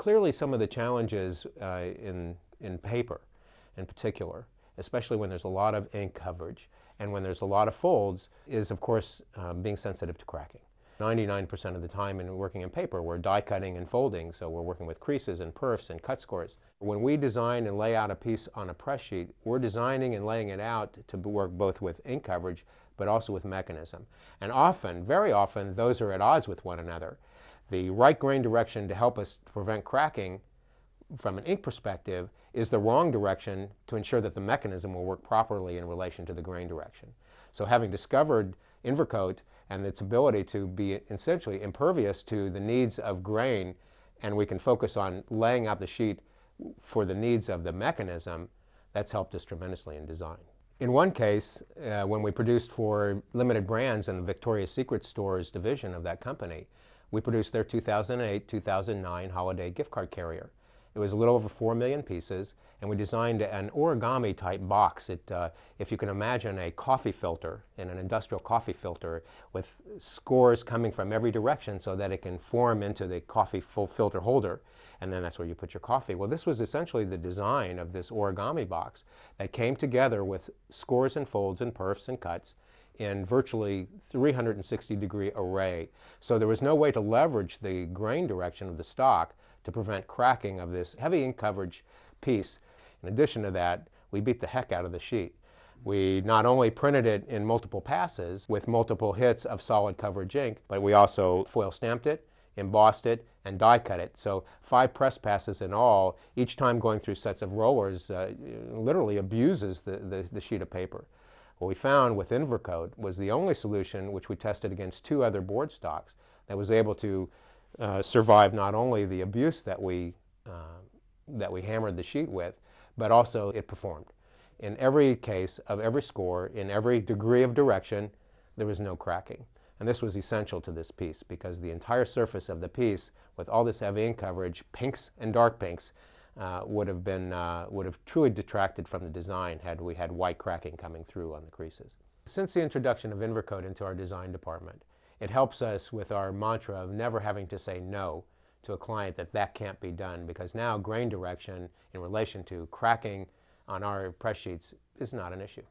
Clearly some of the challenges in paper in particular, especially when there's a lot of ink coverage and when there's a lot of folds, is of course being sensitive to cracking. 99% of the time in working in paper, we're die cutting and folding, so we're working with creases and perfs and cut scores. When we design and lay out a piece on a press sheet, we're designing and laying it out to work both with ink coverage but also with mechanism. And often, very often, those are at odds with one another. The right grain direction to help us prevent cracking from an ink perspective is the wrong direction to ensure that the mechanism will work properly in relation to the grain direction. So having discovered Invercote and its ability to be essentially impervious to the needs of grain, and we can focus on laying out the sheet for the needs of the mechanism, that's helped us tremendously in design. In one case, when we produced for limited brands in the Victoria's Secret Stores division of that company, we produced their 2008-2009 holiday gift card carrier. It was a little over 4 million pieces, and we designed an origami type box. If you can imagine a coffee filter, in an industrial coffee filter, with scores coming from every direction so that it can form into the coffee filter holder, and then that's where you put your coffee. Well, this was essentially the design of this origami box that came together with scores and folds and perfs and cuts in virtually 360-degree array. So there was no way to leverage the grain direction of the stock to prevent cracking of this heavy ink coverage piece. In addition to that, we beat the heck out of the sheet. We not only printed it in multiple passes with multiple hits of solid coverage ink, but we also foil stamped it, embossed it, and die cut it. So 5 press passes in all, each time going through sets of rollers, literally abuses the sheet of paper. What we found with Invercote was the only solution, which we tested against 2 other board stocks, that was able to survive not only the abuse that we hammered the sheet with, but also it performed. In every case of every score, in every degree of direction, there was no cracking. And this was essential to this piece because the entire surface of the piece, with all this heavy ink coverage, pinks and dark pinks, would have truly detracted from the design had we had white cracking coming through on the creases. Since the introduction of Invercote into our design department, it helps us with our mantra of never having to say no to a client that can't be done, because now grain direction in relation to cracking on our press sheets is not an issue.